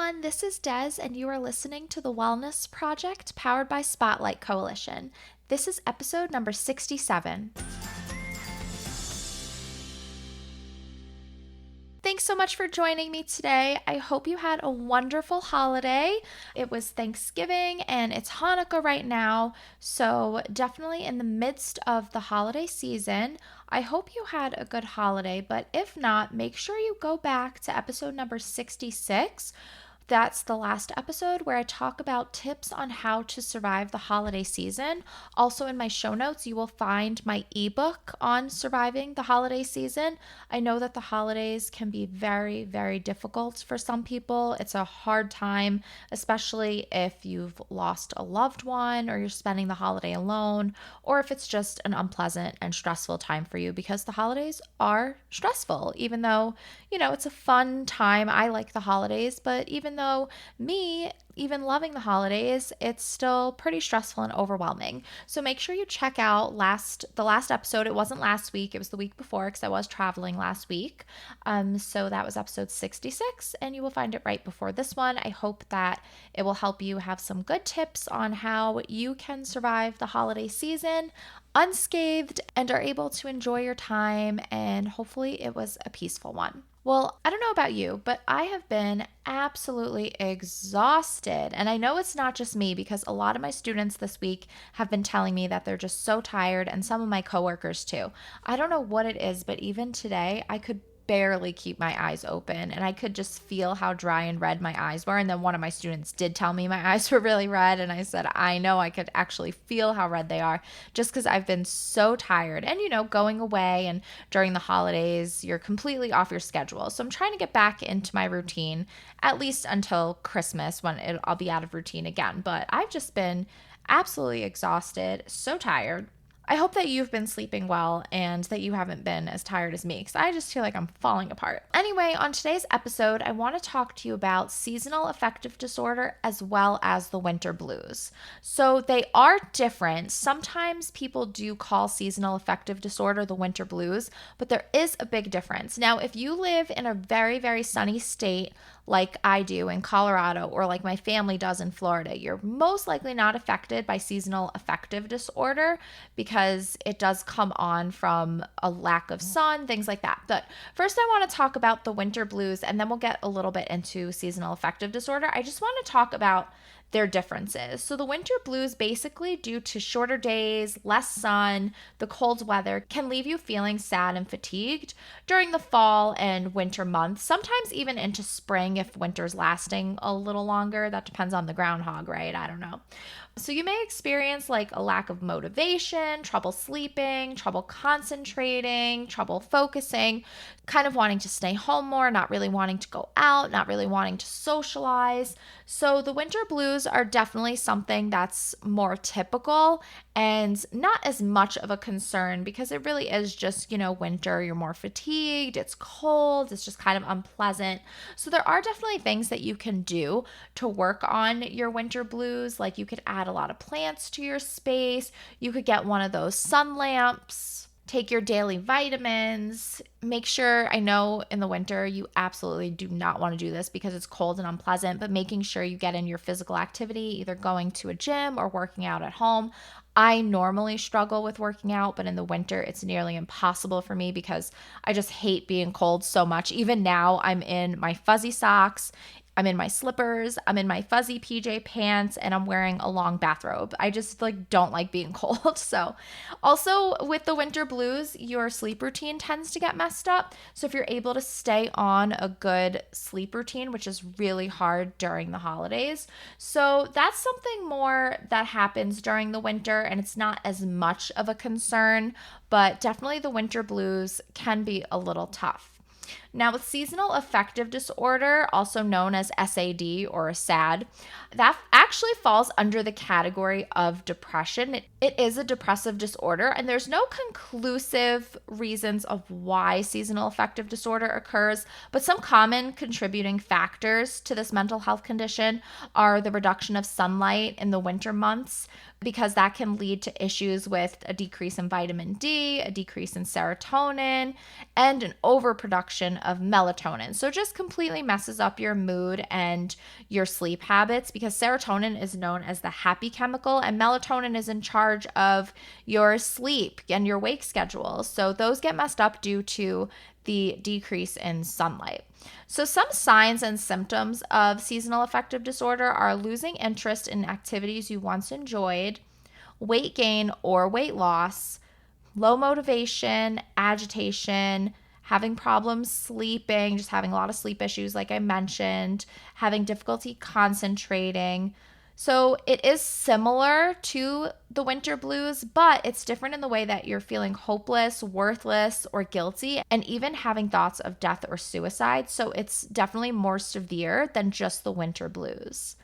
everyone, this is Des, and you are listening to the Wellness Project powered by Spotlight Coalition. This is episode number 67. Thanks so much for joining me today. I hope you had a wonderful holiday. It was Thanksgiving and it's Hanukkah right now, so definitely in the midst of the holiday season. I hope you had a good holiday, but if not, make sure you go back to episode number 66. That's the last episode where I talk about tips on how to survive the holiday season. Also, in my show notes, you will find my ebook on surviving the holiday season. I know that the holidays can be very, very difficult for some people. It's a hard time, especially if you've lost a loved one or you're spending the holiday alone, or if it's just an unpleasant and stressful time for you, because the holidays are stressful, even though, it's a fun time. I like the holidays, but even though even loving the holidays, it's still pretty stressful and overwhelming. So make sure you check out the last episode. It wasn't last week, it was the week before, because I was traveling last week. So that was episode 66, and you will find it right before this one. I hope that it will help you have some good tips on how you can survive the holiday season unscathed and are able to enjoy your time, and hopefully it was a peaceful one. Well, I don't know about you, but I have been absolutely exhausted. And I know it's not just me, because a lot of my students this week have been telling me that they're just so tired, and some of my coworkers too. I don't know what it is, but even today I could barely keep my eyes open, and I could just feel how dry and red my eyes were. And then one of my students did tell me my eyes were really red, and I said, I know, I could actually feel how red they are, just because I've been so tired. And going away and during the holidays, you're completely off your schedule. So I'm trying to get back into my routine, at least until Christmas, when I'll be out of routine again. But I've just been absolutely exhausted, so tired. I hope that you've been sleeping well and that you haven't been as tired as me, because I just feel like I'm falling apart. Anyway, on today's episode, I want to talk to you about seasonal affective disorder as well as the winter blues. So they are different. Sometimes people do call seasonal affective disorder the winter blues, but there is a big difference. Now, if you live in a very, very sunny state like I do in Colorado, or like my family does in Florida, you're most likely not affected by seasonal affective disorder, because it does come on from a lack of sun, things like that. But first, I want to talk about the winter blues, and then we'll get a little bit into seasonal affective disorder. I just want to talk about their differences. So the winter blues, basically due to shorter days, less sun, the cold weather, can leave you feeling sad and fatigued during the fall and winter months, sometimes even into spring if winter's lasting a little longer. That depends on the groundhog, right? I don't know. So you may experience like a lack of motivation, trouble sleeping, trouble concentrating, trouble focusing, kind of wanting to stay home more, not really wanting to go out, not really wanting to socialize. So the winter blues are definitely something that's more typical and not as much of a concern, because it really is just, winter. You're more fatigued, it's cold, it's just kind of unpleasant. So there are definitely things that you can do to work on your winter blues. Like you could add a lot of plants to your space. You could get one of those sun lamps. Take your daily vitamins. Make sure, I know in the winter you absolutely do not want to do this because it's cold and unpleasant, but making sure you get in your physical activity, either going to a gym or working out at home. I normally struggle with working out, but in the winter it's nearly impossible for me because I just hate being cold so much. Even now, I'm in my fuzzy socks, I'm in my slippers, I'm in my fuzzy PJ pants, and I'm wearing a long bathrobe. I just don't like being cold. So also with the winter blues, your sleep routine tends to get messed up. So if you're able to stay on a good sleep routine, which is really hard during the holidays. So that's something more that happens during the winter, and it's not as much of a concern, but definitely the winter blues can be a little tough. Now, with seasonal affective disorder, also known as SAD or SAD, that actually falls under the category of depression. It is a depressive disorder, and there's no conclusive reasons of why seasonal affective disorder occurs, but some common contributing factors to this mental health condition are the reduction of sunlight in the winter months, because that can lead to issues with a decrease in vitamin D, a decrease in serotonin, and an overproduction of melatonin. So it just completely messes up your mood and your sleep habits, because serotonin is known as the happy chemical and melatonin is in charge of your sleep and your wake schedule. So those get messed up due to the decrease in sunlight. So, some signs and symptoms of seasonal affective disorder are losing interest in activities you once enjoyed, weight gain or weight loss, low motivation, agitation, having problems sleeping, just having a lot of sleep issues, like I mentioned, having difficulty concentrating. So it is similar to the winter blues, but it's different in the way that you're feeling hopeless, worthless, or guilty, and even having thoughts of death or suicide. So it's definitely more severe than just the winter blues.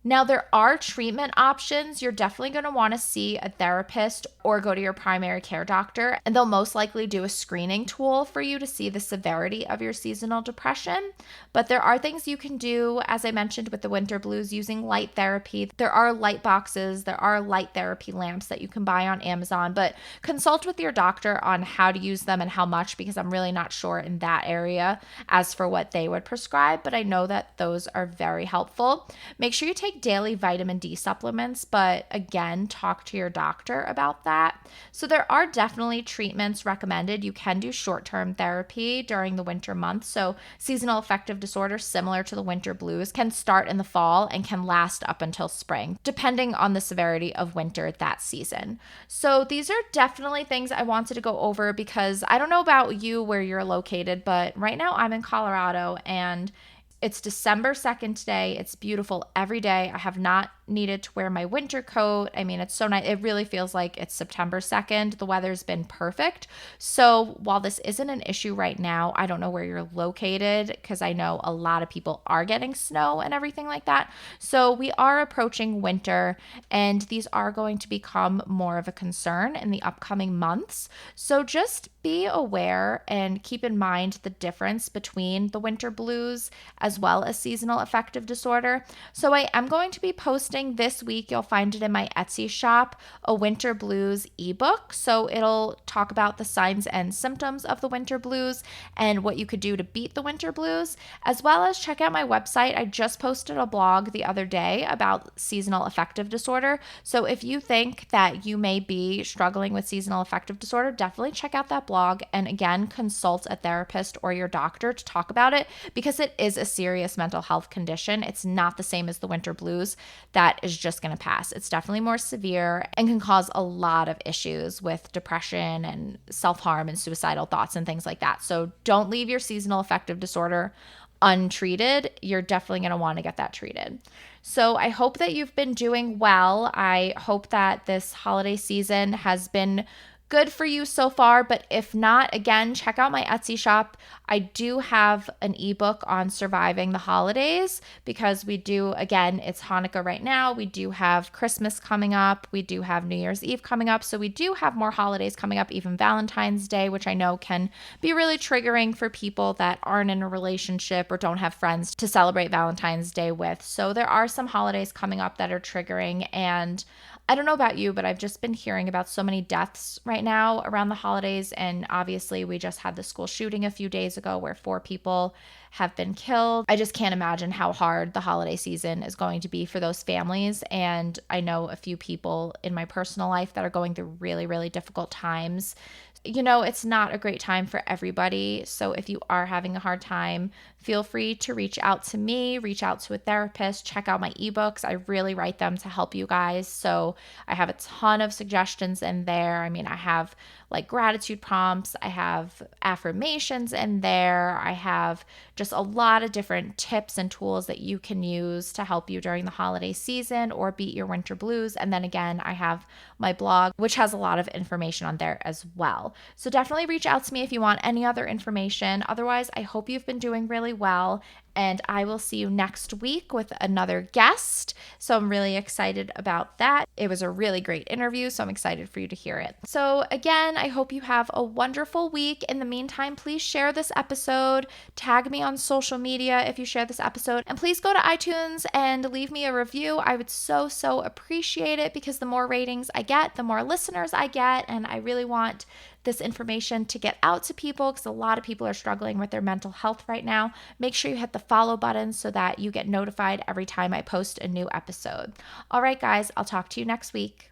Now, there are treatment options. You're definitely going to want to see a therapist or go to your primary care doctor, and they'll most likely do a screening tool for you to see the severity of your seasonal depression. But there are things you can do, as I mentioned with the winter blues, using light therapy. There are light boxes, there are light therapy lamps that you can buy on Amazon, but consult with your doctor on how to use them and how much, because I'm really not sure in that area as for what they would prescribe, but I know that those are very helpful. Make sure you take daily vitamin D supplements, but again, talk to your doctor about that. So there are definitely treatments recommended. You can do short-term therapy during the winter months. So seasonal affective disorder, similar to the winter blues, can start in the fall and can last up until spring, depending on the severity of winter that season. So these are definitely things I wanted to go over, because I don't know about you where you're located, but right now I'm in Colorado and it's December 2nd today. It's beautiful every day. I have not needed to wear my winter coat. I mean, it's so nice. It really feels like it's September 2nd. The weather's been perfect. So while this isn't an issue right now, I don't know where you're located, because I know a lot of people are getting snow and everything like that. So we are approaching winter, and these are going to become more of a concern in the upcoming months. So just be aware and keep in mind the difference between the winter blues as well as seasonal affective disorder. So I am going to be posting this week, you'll find it in my Etsy shop, a winter blues ebook. So it'll talk about the signs and symptoms of the winter blues and what you could do to beat the winter blues, as well as check out my website. I just posted a blog the other day about seasonal affective disorder. So if you think that you may be struggling with seasonal affective disorder, definitely check out that blog. And again, consult a therapist or your doctor to talk about it, because it is a serious mental health condition. It's not the same as the winter blues that is just going to pass. It's definitely more severe and can cause a lot of issues with depression and self-harm and suicidal thoughts and things like that. So don't leave your seasonal affective disorder untreated. You're definitely going to want to get that treated. So I hope that you've been doing well. I hope that this holiday season has been good for you so far, but if not, again, check out my Etsy shop. I do have an ebook on surviving the holidays, because we do, again, it's Hanukkah right now. We do have Christmas coming up. We do have New Year's Eve coming up. So we do have more holidays coming up, even Valentine's Day, which I know can be really triggering for people that aren't in a relationship or don't have friends to celebrate Valentine's Day with. So there are some holidays coming up that are triggering, and I don't know about you, but I've just been hearing about so many deaths right now around the holidays. And obviously, we just had the school shooting a few days ago where 4 people have been killed. I just can't imagine how hard the holiday season is going to be for those families. And I know a few people in my personal life that are going through really, really difficult times. You know, it's not a great time for everybody. So if you are having a hard time, feel free to reach out to me, reach out to a therapist, check out my ebooks. I really write them to help you guys. So I have a ton of suggestions in there. I mean, I have like gratitude prompts, I have affirmations in there, I have just a lot of different tips and tools that you can use to help you during the holiday season or beat your winter blues. And then again, I have my blog, which has a lot of information on there as well. So definitely reach out to me if you want any other information. Otherwise, I hope you've been doing really well, and I will see you next week with another guest. So I'm really excited about that. It was a really great interview, so I'm excited for you to hear it. So again, I hope you have a wonderful week. In the meantime, please share this episode, tag me on social media if you share this episode, and please go to iTunes and leave me a review. I would so appreciate it, because the more ratings I get, the more listeners I get, and I really want this information to get out to people, because a lot of people are struggling with their mental health right now. Make sure you hit the follow button so that you get notified every time I post a new episode. All right, guys, I'll talk to you next week.